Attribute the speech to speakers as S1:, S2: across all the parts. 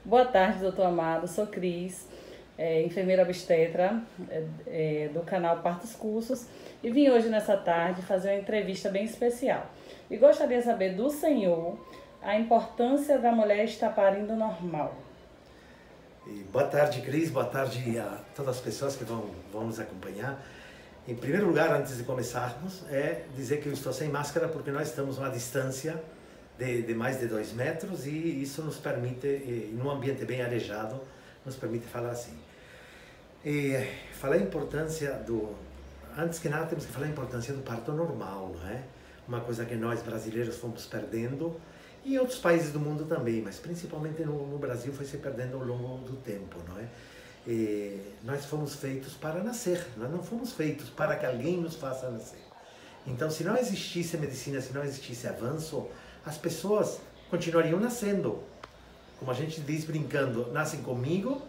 S1: Boa tarde, doutor Amado. Sou Cris, enfermeira obstetra do canal Partos Cursos, e vim hoje nessa tarde fazer uma entrevista bem especial. E gostaria de saber do senhor a importância da mulher estar parindo normal.
S2: Boa tarde, Cris. Boa tarde a todas as pessoas que vão nos acompanhar. Em primeiro lugar, antes de começarmos, é dizer que eu estou sem máscara porque nós estamos a uma distância de mais de 2 metros e isso nos permite, num ambiente bem arejado, nos permite falar assim. Falar a importância antes que nada, temos que falar a importância do parto normal, não é? Uma coisa que nós brasileiros fomos perdendo, e em outros países do mundo também, mas principalmente no Brasil foi se perdendo ao longo do tempo, não é? Nós fomos feitos para nascer, nós não fomos feitos para que alguém nos faça nascer. Então, se não existisse medicina, se não existisse avanço, as pessoas continuariam nascendo. Como a gente diz brincando, nascem comigo,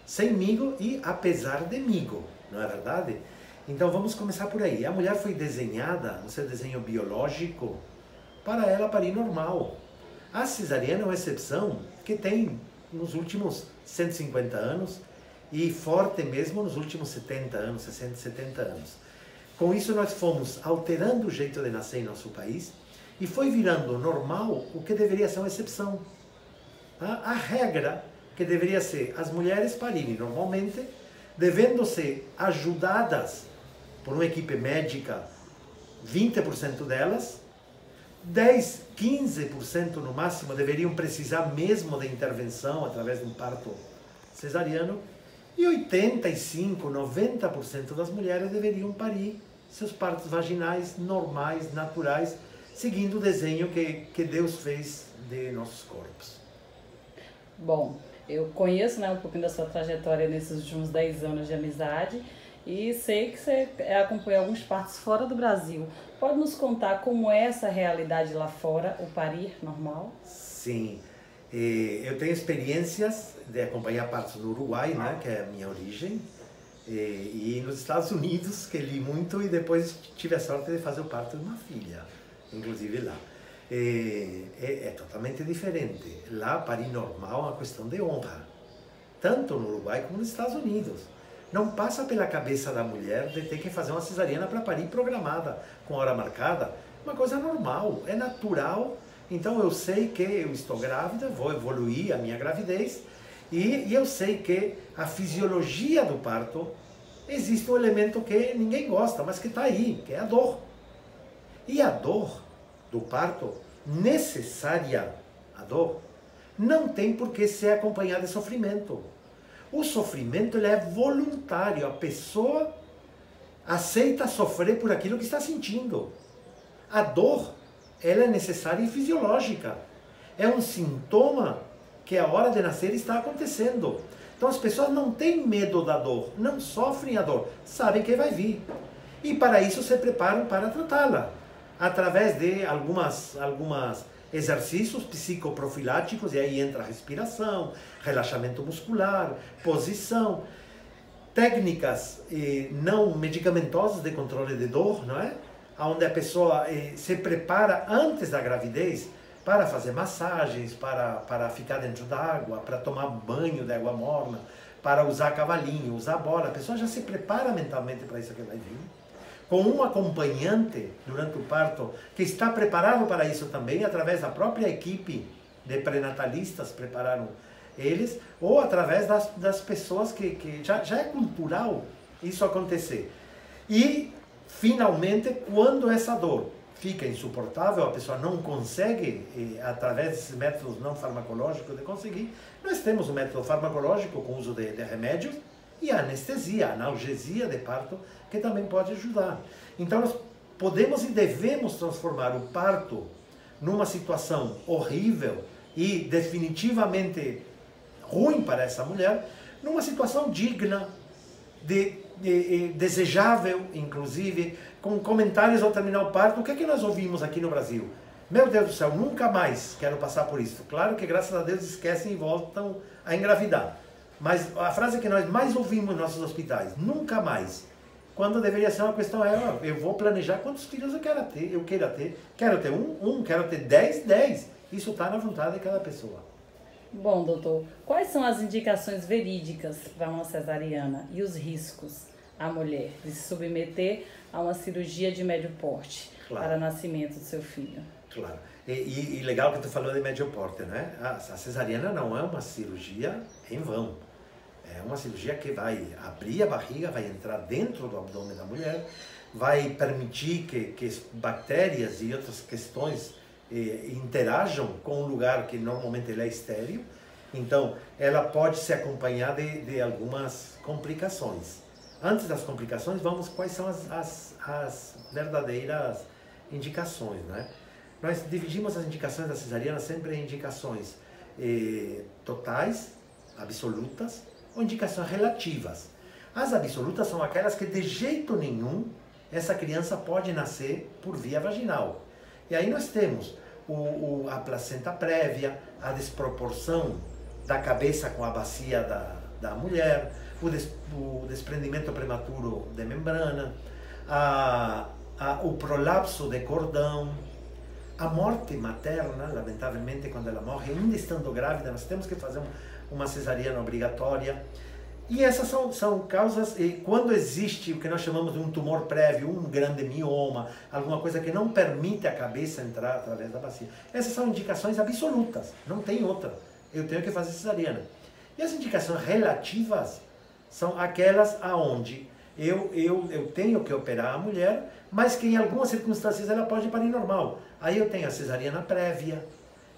S2: semigo e apesar de migo, não é verdade? Então vamos começar por aí. A mulher foi desenhada, no seu desenho biológico, para ela parir normal. A cesariana é uma exceção que tem nos últimos 150 anos e forte mesmo nos últimos 70 anos, 60, 70 anos. Com isso nós fomos alterando o jeito de nascer em nosso país e foi virando normal o que deveria ser uma exceção. A regra que deveria ser as mulheres parirem normalmente, devendo ser ajudadas por uma equipe médica, 20% delas, 10, 15% no máximo deveriam precisar mesmo de intervenção através de um parto cesariano, e 85, 90% das mulheres deveriam parir seus partos vaginais normais, naturais, seguindo o desenho que Deus fez de nossos corpos.
S1: Bom, eu conheço um pouquinho da sua trajetória nesses últimos 10 anos de amizade e sei que você acompanhou alguns partos fora do Brasil. Pode nos contar como é essa realidade lá fora, o parir normal?
S2: Sim, eu tenho experiências de acompanhar partos no Uruguai, né, que é a minha origem, e nos Estados Unidos, que li muito, e depois tive a sorte de fazer o parto de uma filha, inclusive lá. É totalmente diferente. Lá, parir normal é uma questão de honra, tanto no Uruguai como nos Estados Unidos. Não passa pela cabeça da mulher de ter que fazer uma cesariana para parir programada, com hora marcada. Uma coisa normal, é natural. Então eu sei que eu estou grávida, vou evoluir a minha gravidez, e eu sei que a fisiologia do parto, existe um elemento que ninguém gosta, mas que está aí, que é a dor. E a dor do parto, necessária, a dor, não tem por que ser acompanhada de sofrimento. O sofrimento ele é voluntário, a pessoa aceita sofrer por aquilo que está sentindo. A dor, ela é necessária e fisiológica. É um sintoma que a hora de nascer está acontecendo. Então as pessoas não têm medo da dor, não sofrem a dor, sabem que vai vir. E para isso se preparam para tratá-la, através de algumas exercícios psicoprofiláticos, e aí entra a respiração, relaxamento muscular, posição, técnicas não medicamentosas de controle de dor, não é? Onde a pessoa se prepara antes da gravidez para fazer massagens, para ficar dentro da água, para tomar banho de água morna, para usar cavalinho, usar bola. A pessoa já se prepara mentalmente para isso que vai vir, com um acompanhante durante o parto que está preparado para isso também, através da própria equipe de pré-natalistas prepararam eles, ou através das pessoas que já é cultural isso acontecer. E, finalmente, quando essa dor fica insuportável, a pessoa não consegue, através desses métodos não farmacológicos, de conseguir, nós temos o método farmacológico com uso de remédios, e a anestesia, a analgesia de parto, que também pode ajudar. Então nós podemos e devemos transformar o parto numa situação horrível e definitivamente ruim para essa mulher, numa situação digna, desejável, inclusive, com comentários ao terminar o parto. O que é que nós ouvimos aqui no Brasil? Meu Deus do céu, nunca mais quero passar por isso. Claro que graças a Deus esquecem e voltam a engravidar. Mas a frase que nós mais ouvimos nos nossos hospitais, nunca mais. Quando deveria ser uma questão, eu vou planejar quantos filhos eu queira ter. Quero ter um, quero ter 10. Isso está na vontade de cada pessoa.
S1: Bom, doutor, quais são as indicações verídicas para uma cesariana e os riscos à mulher de se submeter a uma cirurgia de médio porte para o nascimento do seu filho?
S2: Claro. E legal que tu falou de médio porte, né? A cesariana não é uma cirurgia em vão. É uma cirurgia que vai abrir a barriga, vai entrar dentro do abdômen da mulher, vai permitir que bactérias e outras questões interajam com um lugar que normalmente ele é estéril. Então, ela pode se acompanhar de algumas complicações. Antes das complicações, vamos quais são as verdadeiras indicações, né? Nós dividimos as indicações da cesariana sempre em indicações totais, absolutas, ou indicações relativas. As absolutas são aquelas que de jeito nenhum essa criança pode nascer por via vaginal. E aí nós temos a placenta prévia, a desproporção da cabeça com a bacia da mulher, o desprendimento prematuro de membrana, o prolapso de cordão, a morte materna, lamentavelmente, quando ela morre, ainda estando grávida, nós temos que fazer uma cesariana obrigatória. E essas são causas, quando existe o que nós chamamos de um tumor prévio, um grande mioma, alguma coisa que não permite a cabeça entrar através da bacia. Essas são indicações absolutas, não tem outra. Eu tenho que fazer cesariana. E as indicações relativas são aquelas aonde eu tenho que operar a mulher, mas que em algumas circunstâncias ela pode parir normal. Aí eu tenho a cesariana prévia,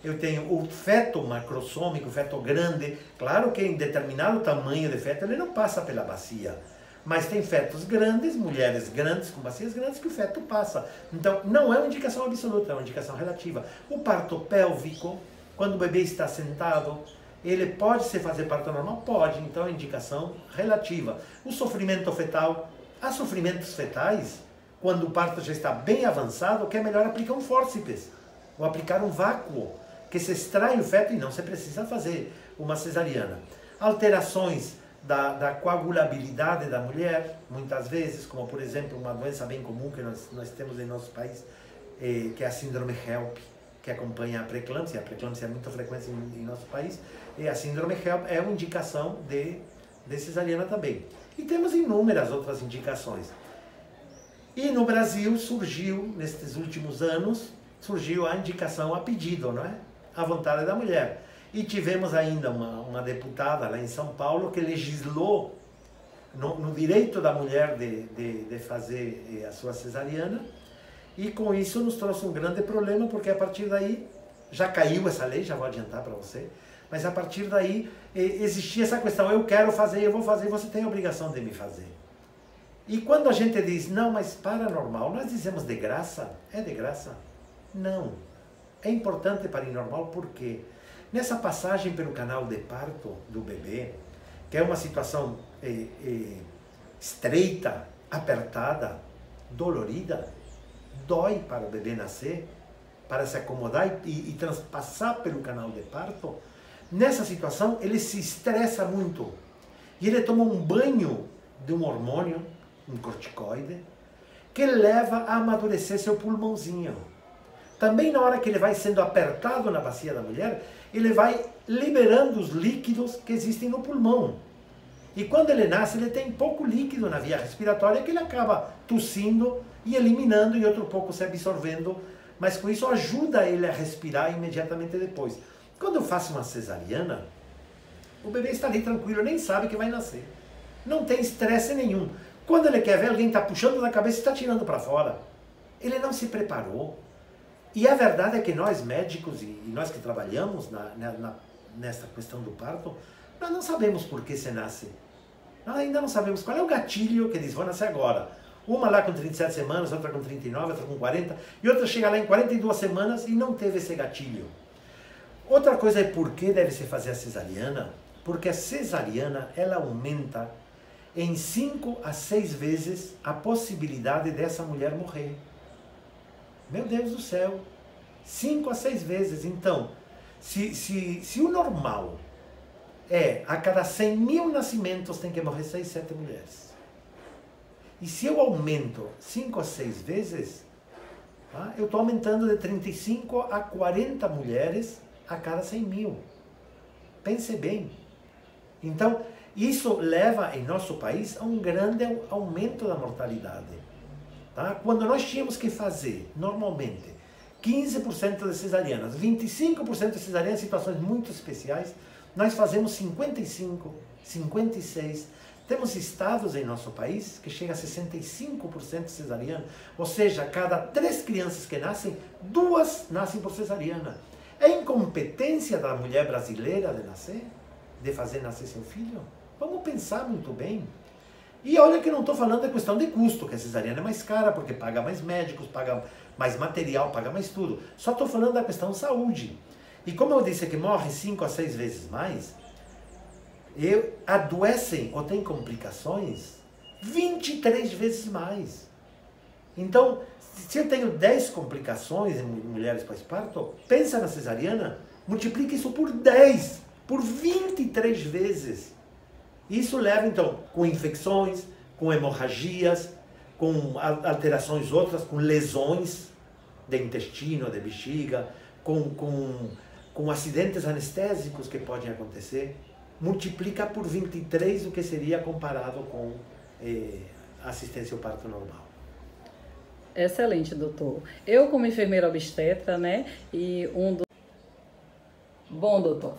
S2: eu tenho o feto macrossômico, o feto grande. Claro que em determinado tamanho de feto ele não passa pela bacia, mas tem fetos grandes, mulheres grandes com bacias grandes que o feto passa. Então não é uma indicação absoluta, é uma indicação relativa. O parto pélvico, quando o bebê está sentado, ele pode se fazer parto normal? Pode, então é indicação relativa. O sofrimento fetal, há sofrimentos fetais, quando o parto já está bem avançado, que é melhor aplicar um fórceps, ou aplicar um vácuo, que se extrai o feto e não se precisa fazer uma cesariana. Alterações da coagulabilidade da mulher, muitas vezes, como por exemplo uma doença bem comum que nós temos em nosso país, que é a síndrome HELP, que acompanha a pré-eclâmpsia. A pré-eclâmpsia é muito frequente em nosso país, e a síndrome HELP é uma indicação de cesariana também. E temos inúmeras outras indicações. E no Brasil surgiu, nestes últimos anos, surgiu a indicação a pedido, não é? À vontade da mulher. E tivemos ainda uma deputada lá em São Paulo que legislou no direito da mulher de fazer a sua cesariana, e com isso nos trouxe um grande problema, porque a partir daí, já caiu essa lei, já vou adiantar para você, mas a partir daí existia essa questão, eu quero fazer, eu vou fazer, você tem a obrigação de me fazer. E quando a gente diz, não, mas paranormal, nós dizemos de graça? É de graça? Não. É importante parir normal porque nessa passagem pelo canal de parto do bebê, que é uma situação estreita, apertada, dolorida, dói para o bebê nascer, para se acomodar e transpassar pelo canal de parto, nessa situação ele se estressa muito e ele toma um banho de um hormônio, um corticoide, que leva a amadurecer seu pulmãozinho. Também na hora que ele vai sendo apertado na bacia da mulher, ele vai liberando os líquidos que existem no pulmão. E quando ele nasce, ele tem pouco líquido na via respiratória que ele acaba tossindo e eliminando e outro pouco se absorvendo, mas com isso ajuda ele a respirar imediatamente depois. Quando eu faço uma cesariana, o bebê está ali tranquilo, nem sabe que vai nascer. Não tem estresse nenhum. Quando ele quer ver, alguém está puxando da cabeça e está tirando para fora. Ele não se preparou. E a verdade é que nós médicos e nós que trabalhamos nessa questão do parto, nós não sabemos por que se nasce. Nós ainda não sabemos qual é o gatilho que diz, vou nascer agora. Uma lá com 37 semanas, outra com 39, outra com 40, e outra chega lá em 42 semanas e não teve esse gatilho. Outra coisa é por que deve se fazer a cesariana, porque a cesariana, ela aumenta em 5 a 6 vezes a possibilidade dessa mulher morrer. Meu Deus do céu, 5 a 6 vezes. Então, se o normal é a cada 100 mil nascimentos tem que morrer 6, 7 mulheres. E se eu aumento 5 a 6 vezes, tá, eu estou aumentando de 35 a 40 mulheres a cada 100 mil. Pense bem. Então, isso leva em nosso país a um grande aumento da mortalidade. Tá? Quando nós tínhamos que fazer, normalmente, 15% de cesarianas, 25% de cesarianas em situações muito especiais, nós fazemos 55, 56. Temos estados em nosso país que chega a 65% de cesariana, ou seja, cada 3 crianças que nascem, 2 nascem por cesariana. É incompetência da mulher brasileira de nascer, de fazer nascer seu filho? Vamos pensar muito bem. E olha que não estou falando da questão de custo, que a cesariana é mais cara, porque paga mais médicos, paga mais material, paga mais tudo. Só estou falando da questão saúde. E como eu disse que morre 5 a 6 vezes mais, adoecem ou têm complicações 23 vezes mais. Então, se eu tenho 10 complicações em mulheres pós-parto, pensa na cesariana, multiplica isso por 10, por 23 vezes. Isso leva, então, com infecções, com hemorragias, com alterações outras, com lesões de intestino, de bexiga, com acidentes anestésicos que podem acontecer. Multiplica por 23 o que seria comparado com assistência ao parto normal.
S1: Excelente, doutor. Eu, como enfermeira obstetra, né, Bom, doutor,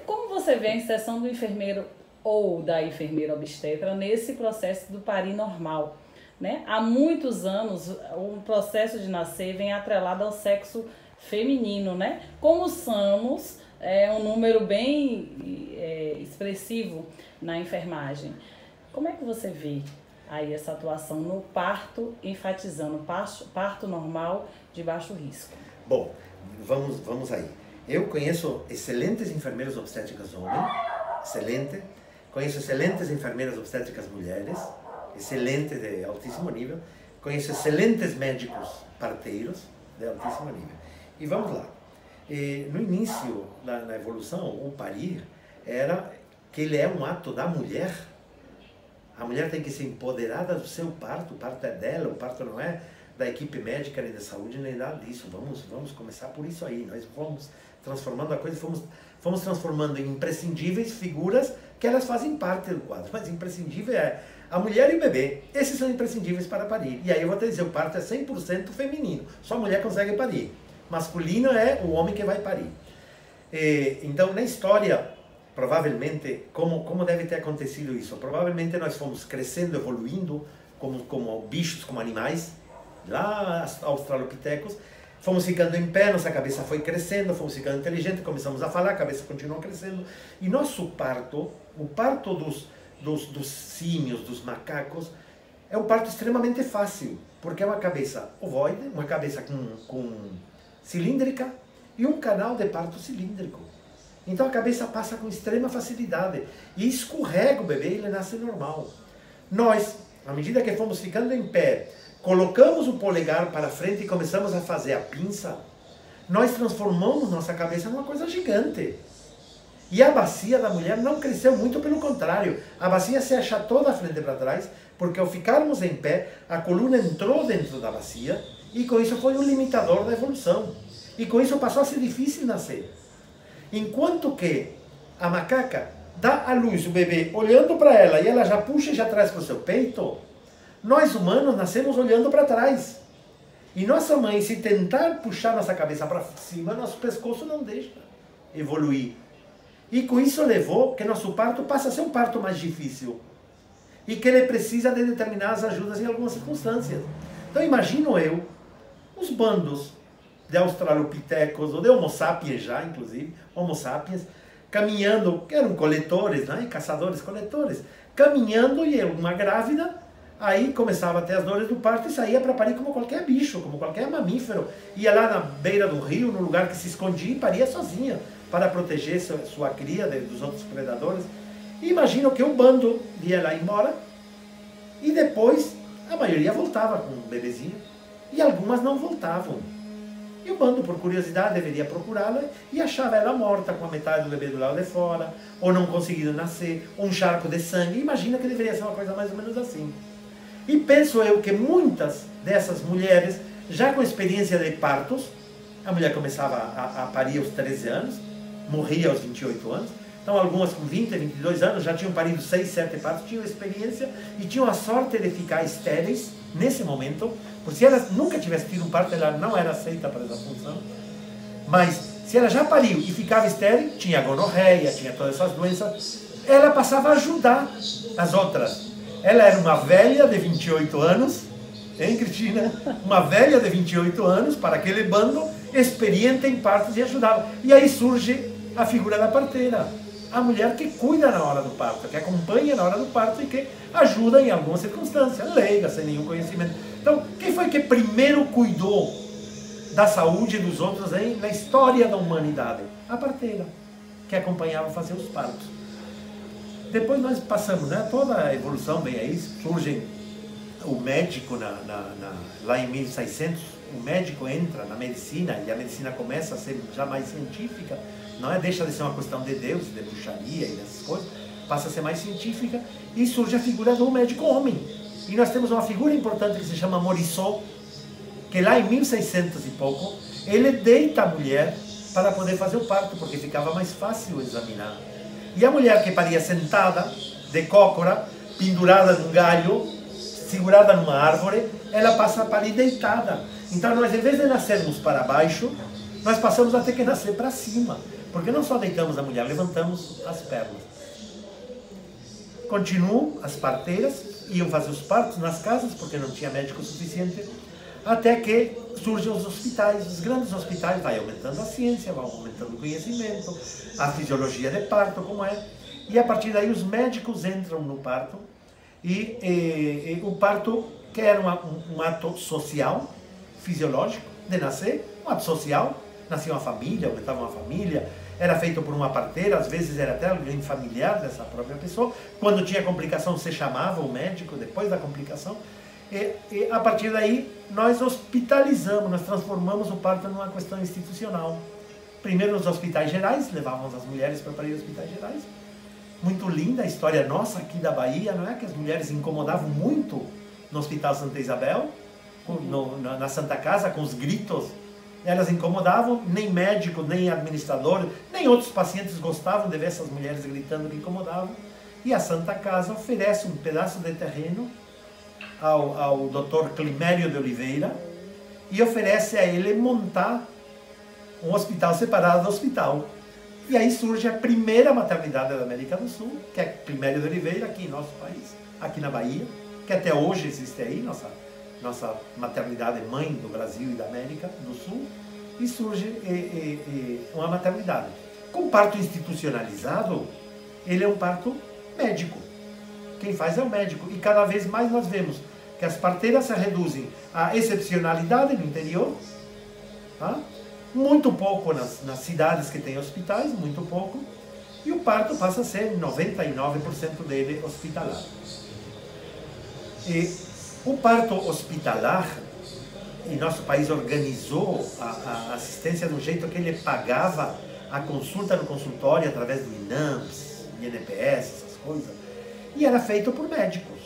S1: como você vê a inserção do enfermeiro ou da enfermeira obstetra nesse processo do parir normal, né? Há muitos anos, o processo de nascer vem atrelado ao sexo feminino, né? Como somos um número bem expressivo na enfermagem. Como é que você vê aí essa atuação no parto, enfatizando parto normal de baixo risco?
S2: Bom, vamos aí. Eu conheço excelentes enfermeiras obstétricas homens, excelente. Conheço excelentes enfermeiras obstétricas mulheres, excelente, de altíssimo nível. Conheço excelentes médicos parteiros, de altíssimo nível. E vamos lá. No início, na evolução, o parir era que ele é um ato da mulher. A mulher tem que ser empoderada do seu parto, o parto é dela, o parto não é da equipe médica, nem da saúde, nem nada disso. Vamos começar por isso aí. Nós fomos transformando a coisa, fomos transformando em imprescindíveis figuras que elas fazem parte do quadro. Mas imprescindível é a mulher e o bebê. Esses são imprescindíveis para parir. E aí eu vou te dizer, o parto é 100% feminino. Só a mulher consegue parir. Masculino é o homem que vai parir. Então, na história, provavelmente, como deve ter acontecido isso? Provavelmente nós fomos crescendo, evoluindo como bichos, como animais, lá australopitecos, fomos ficando em pé, nossa cabeça foi crescendo, fomos ficando inteligentes, começamos a falar, a cabeça continuou crescendo. E nosso parto, o parto dos símios, dos macacos, é um parto extremamente fácil, porque é uma cabeça ovoide, uma cabeça com cilíndrica e um canal de parto cilíndrico. Então a cabeça passa com extrema facilidade e escorrega o bebê e ele nasce normal. Nós, à medida que fomos ficando em pé, colocamos o polegar para frente e começamos a fazer a pinça, nós transformamos nossa cabeça numa coisa gigante. E a bacia da mulher não cresceu muito, pelo contrário. A bacia se achatou da frente para trás, porque ao ficarmos em pé, a coluna entrou dentro da bacia e com isso foi um limitador da evolução. E com isso passou a ser difícil nascer. Enquanto que a macaca dá à luz o bebê olhando para ela e ela já puxa e já traz para o seu peito, nós humanos nascemos olhando para trás. E nossa mãe, se tentar puxar nossa cabeça para cima, nosso pescoço não deixa evoluir. E com isso levou que nosso parto passa a ser um parto mais difícil. E que ele precisa de determinadas ajudas em algumas circunstâncias. Então imagino eu, os bandos de australopitecos, ou de homo sapiens já, inclusive, homo sapiens, caminhando, que eram coletores, né? Caçadores-coletores, caminhando e uma grávida, aí começava a ter as dores do parto e saía para parir como qualquer bicho, como qualquer mamífero. Ia lá na beira do rio, no lugar que se escondia e paria sozinha, para proteger sua cria dos outros predadores. E imagino que um bando ia lá embora e depois a maioria voltava com um bebezinho e algumas não voltavam. E o bando, por curiosidade, deveria procurá-la e achava ela morta com a metade do bebê do lado de fora, ou não conseguindo nascer, ou um charco de sangue. Imagina que deveria ser uma coisa mais ou menos assim. E penso eu que muitas dessas mulheres, já com experiência de partos, a mulher começava a parir aos 13 anos, morria aos 28 anos. Então, algumas com 20, 22 anos já tinham parido 6, 7 partos, tinham experiência e tinham a sorte de ficar estéreis nesse momento, porque se ela nunca tivesse tido um parto, ela não era aceita para essa função. Mas, se ela já pariu e ficava estéril, tinha gonorreia, tinha todas essas doenças, ela passava a ajudar as outras. Ela era uma velha de 28 anos, hein, Cristina? Uma velha de 28 anos, para aquele bando, experiente em partos e ajudava. E aí surge a figura da parteira. A mulher que cuida na hora do parto, que acompanha na hora do parto e que ajuda em algumas circunstâncias, leiga, sem nenhum conhecimento. Então, quem foi que primeiro cuidou da saúde dos outros na história da humanidade? A parteira, que acompanhava fazer os partos. Depois nós passamos, né, toda a evolução vem aí, surge o médico lá em 1600, o médico entra na medicina e a medicina começa a ser já mais científica, não é? Deixa de ser uma questão de Deus, de bruxaria e dessas coisas, passa a ser mais científica e surge a figura do médico homem. E nós temos uma figura importante que se chama Morisot, que lá em 1600 e pouco, ele deita a mulher para poder fazer o parto, porque ficava mais fácil examinar. E a mulher que paria sentada, de cócora, pendurada num galho, segurada numa árvore, ela passa a parir deitada. Então nós, em vez de nascermos para baixo, nós passamos a ter que nascer para cima. Porque não só deitamos a mulher, levantamos as pernas. Continuam as parteiras, iam fazer os partos nas casas, porque não tinha médico suficiente, até que surgem os hospitais, os grandes hospitais, vai aumentando a ciência, vai aumentando o conhecimento, a fisiologia de parto, como é, e a partir daí os médicos entram no parto, e o parto, que era um ato social, fisiológico, de nascer, um ato social, nascia uma família, aumentava uma família, era feito por uma parteira, às vezes era até alguém familiar dessa própria pessoa, quando tinha complicação você chamava o médico depois da complicação, e a partir daí nós hospitalizamos, nós transformamos o parto numa questão institucional. Primeiro nos hospitais gerais, levávamos as mulheres para parir em hospitais gerais. Muito linda a história nossa aqui da Bahia, não é? Que as mulheres incomodavam muito no Hospital Santa Isabel, na Santa Casa, com os gritos. Elas incomodavam, nem médico, nem administrador, nem outros pacientes gostavam de ver essas mulheres gritando que incomodavam. E a Santa Casa oferece um pedaço de terreno ao Dr. Climério de Oliveira e oferece a ele montar um hospital separado do hospital. E aí surge a primeira maternidade da América do Sul, que é Climério de Oliveira, aqui em nosso país, aqui na Bahia, que até hoje existe aí, nossa maternidade mãe do Brasil e da América do Sul, e surge uma maternidade. Com parto institucionalizado, ele é um parto médico. Quem faz é o médico. E cada vez mais nós vemos que as parteiras se reduzem à excepcionalidade no interior, tá? Muito pouco nas cidades que têm hospitais, muito pouco, e o parto passa a ser 99% dele hospitalar. E o parto hospitalar, e nosso país organizou a assistência de um jeito que ele pagava a consulta no consultório através do INAMPS, INPS, essas coisas, e era feito por médicos.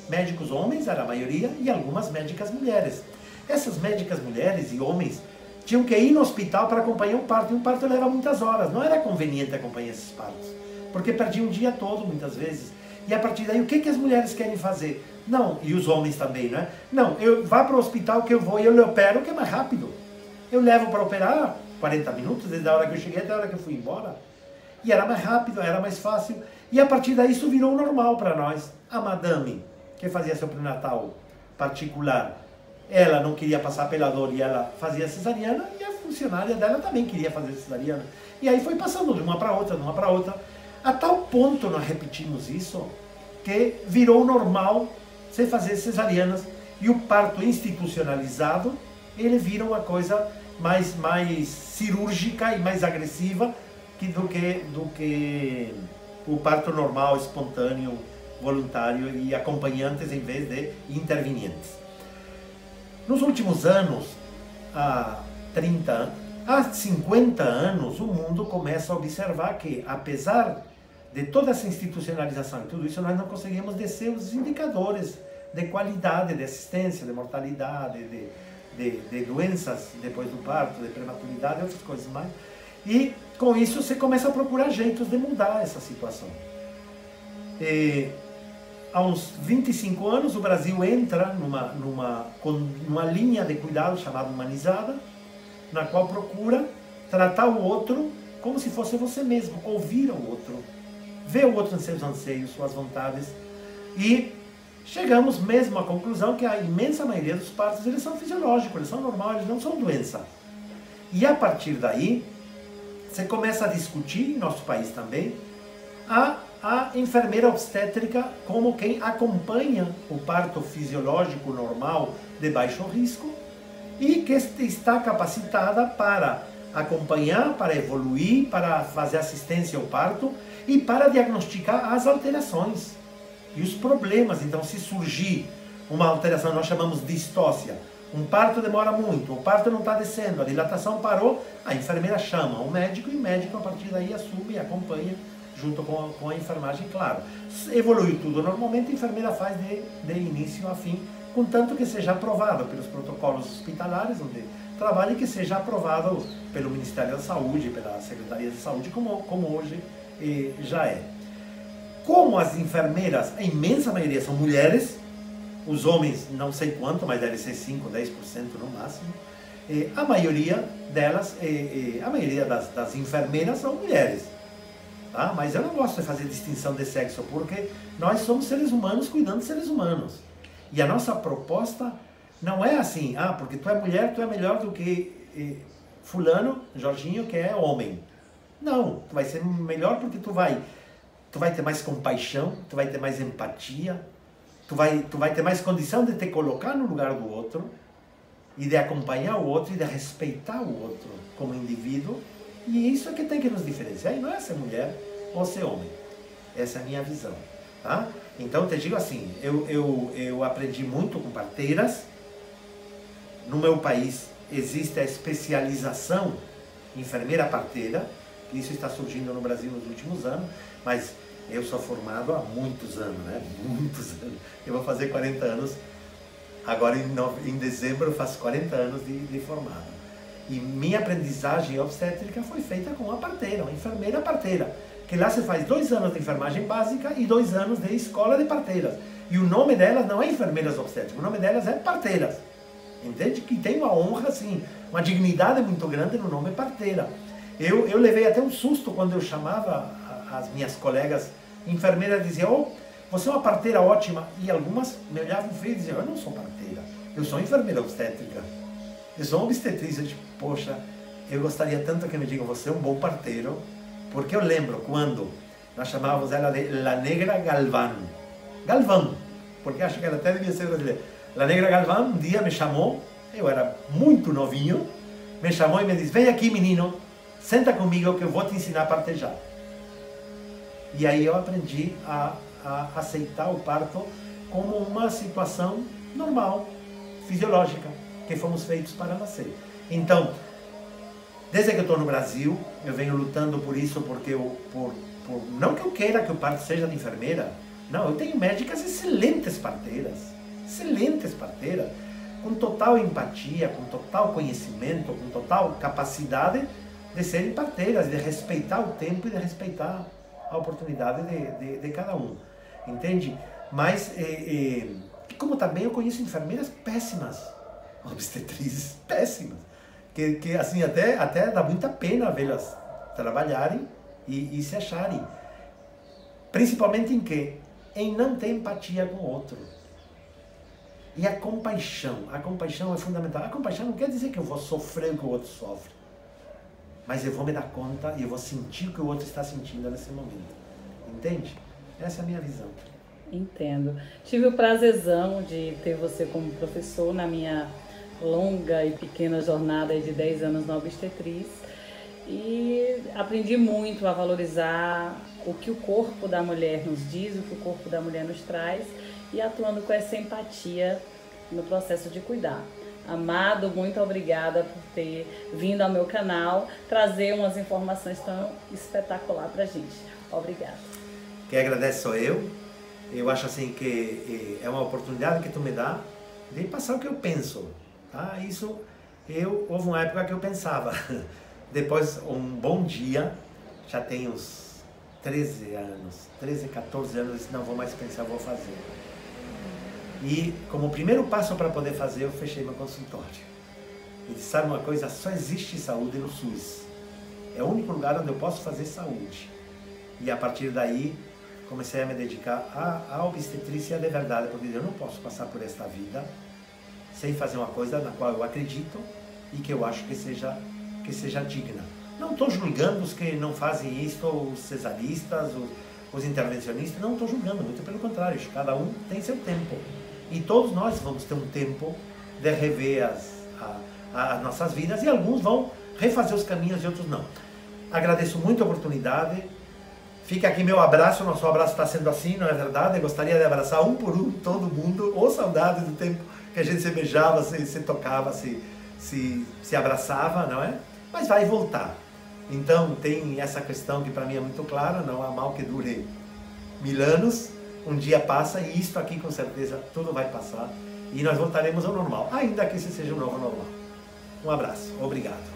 S2: Médicos homens, era a maioria, e algumas médicas mulheres. Essas médicas mulheres e homens tinham que ir no hospital para acompanhar um parto, e um parto leva muitas horas. Não era conveniente acompanhar esses partos, porque perdiam o dia todo, muitas vezes. E a partir daí, o que as mulheres querem fazer? Não, e os homens também, né? Não, vá para o hospital que eu vou e eu lhe opero, que é mais rápido. Eu levo para operar 40 minutos, desde a hora que eu cheguei até a hora que eu fui embora. E era mais rápido, era mais fácil. E a partir daí isso virou normal para nós. A madame, que fazia seu pré-natal particular, ela não queria passar pela dor e ela fazia cesariana, e a funcionária dela também queria fazer cesariana. E aí foi passando de uma para outra, de uma para outra. A tal ponto nós repetimos isso, que virou normal você fazer cesarianas, e o parto institucionalizado, ele vira uma coisa mais cirúrgica e mais agressiva do que o parto normal, espontâneo, voluntário e acompanhantes em vez de intervenientes. Nos últimos anos, há 50 anos, o mundo começa a observar que, apesar de toda essa institucionalização e tudo isso, nós não conseguimos descer os indicadores de qualidade, de assistência, de mortalidade, de doenças depois do parto, de prematuridade e outras coisas mais. E com isso você começa a procurar jeitos de mudar essa situação. Há uns 25 anos o Brasil entra numa linha de cuidado chamada humanizada, na qual procura tratar o outro como se fosse você mesmo, ouvir o outro, ver o outro em seus anseios, suas vontades. E chegamos mesmo à conclusão que a imensa maioria dos partos eles são fisiológicos, eles são normais, eles não são doença. E a partir daí, você começa a discutir, em nosso país também, a enfermeira obstétrica como quem acompanha o parto fisiológico normal de baixo risco e que está capacitada para acompanhar, para evoluir, para fazer assistência ao parto e para diagnosticar as alterações e os problemas. Então, se surgir uma alteração, nós chamamos de distócia, um parto demora muito, o parto não está descendo, a dilatação parou, a enfermeira chama o médico e o médico a partir daí assume e acompanha junto com a enfermagem, claro. Evoluiu tudo normalmente, a enfermeira faz de início a fim, contanto que seja aprovado pelos protocolos hospitalares onde trabalha e que seja aprovado pelo Ministério da Saúde, pela Secretaria de Saúde, como hoje já é. Como as enfermeiras, a imensa maioria são mulheres, os homens não sei quanto, mas deve ser 5, 10% no máximo, a maioria delas, a maioria das enfermeiras são mulheres. Tá? Mas eu não gosto de fazer distinção de sexo, porque nós somos seres humanos cuidando de seres humanos. E a nossa proposta não é assim, porque tu é mulher, tu é melhor do que fulano, Jorginho, que é homem. Não, tu vai ser melhor porque tu vai ter mais compaixão, tu vai ter mais empatia, tu vai ter mais condição de te colocar no lugar do outro e de acompanhar o outro e de respeitar o outro como indivíduo. E isso é que tem que nos diferenciar, e não é ser mulher ou ser homem. Essa é a minha visão. Tá? Então, te digo assim, eu aprendi muito com parteiras. No meu país existe a especialização enfermeira parteira, isso está surgindo no Brasil nos últimos anos, mas eu sou formado há muitos anos, né? Muitos anos. Eu vou fazer 40 anos, agora em dezembro eu faço 40 anos de formado. E minha aprendizagem obstétrica foi feita com a parteira, uma enfermeira parteira, que lá você faz 2 anos de enfermagem básica e 2 anos de escola de parteiras. E o nome delas não é enfermeiras obstétricas, o nome delas é parteiras. Entende? Que tem uma honra, assim, uma dignidade muito grande no nome parteira. Eu levei até um susto quando eu chamava as minhas colegas enfermeiras, diziam, você é uma parteira ótima, e algumas me olhavam feio e diziam, eu não sou parteira, eu sou enfermeira obstétrica, eu sou obstetriz. Eu disse, poxa, eu gostaria tanto que me digam, você é um bom parteiro, porque eu lembro quando nós chamávamos ela de La Negra Galván, porque acho que ela até devia ser brasileira. La Negra Galván um dia me chamou, eu era muito novinho, me chamou e me disse, vem aqui menino, senta comigo que eu vou te ensinar a partejar. E aí eu aprendi a aceitar o parto como uma situação normal, fisiológica, que fomos feitos para nascer. Então, desde que eu estou no Brasil, eu venho lutando por isso, porque não que eu queira que o parto seja de enfermeira, não, eu tenho médicas excelentes parteiras, com total empatia, com total conhecimento, com total capacidade de serem parteiras, de respeitar o tempo e de respeitar a oportunidade de cada um, entende? Mas, como também eu conheço enfermeiras péssimas, obstetrizes péssimas, que assim, até dá muita pena vê-las trabalharem e se acharem, principalmente em quê? Em não ter empatia com o outro. E a compaixão é fundamental. A compaixão não quer dizer que eu vou sofrer o que o outro sofre, mas eu vou me dar conta e eu vou sentir o que o outro está sentindo nesse momento. Entende? Essa é a minha visão.
S1: Entendo. Tive o prazerzão de ter você como professor na minha longa e pequena jornada de 10 anos na obstetriz. E aprendi muito a valorizar o que o corpo da mulher nos diz, o que o corpo da mulher nos traz, e atuando com essa empatia no processo de cuidar. Amado, muito obrigada por ter vindo ao meu canal, trazer umas informações tão espetaculares pra gente. Obrigada.
S2: Quem agradece sou eu. Eu acho assim que é uma oportunidade que tu me dá de passar o que eu penso. Tá? Houve uma época que eu pensava, depois um bom dia, já tem uns 13 anos, 13, 14 anos, eu disse, não vou mais pensar, vou fazer. E como primeiro passo para poder fazer, eu fechei meu consultório. E disse, sabe uma coisa, só existe saúde no SUS. É o único lugar onde eu posso fazer saúde. E a partir daí, comecei a me dedicar à obstetrícia de verdade, porque eu não posso passar por esta vida sem fazer uma coisa na qual eu acredito e que eu acho que seja digna. Não estou julgando os que não fazem isso, os cesaristas, os intervencionistas, não estou julgando, muito pelo contrário, cada um tem seu tempo. E todos nós vamos ter um tempo de rever as nossas vidas e alguns vão refazer os caminhos e outros não. Agradeço muito a oportunidade. Fica aqui meu abraço, nosso abraço está sendo assim, não é verdade? Eu gostaria de abraçar um por um todo mundo, ou saudade do tempo que a gente se beijava, se tocava, se abraçava, não é? Mas vai voltar. Então tem essa questão que para mim é muito clara, não há mal que dure 1000 anos, um dia passa e isto aqui com certeza tudo vai passar e nós voltaremos ao normal, ainda que esse seja o novo normal. Um abraço, obrigado.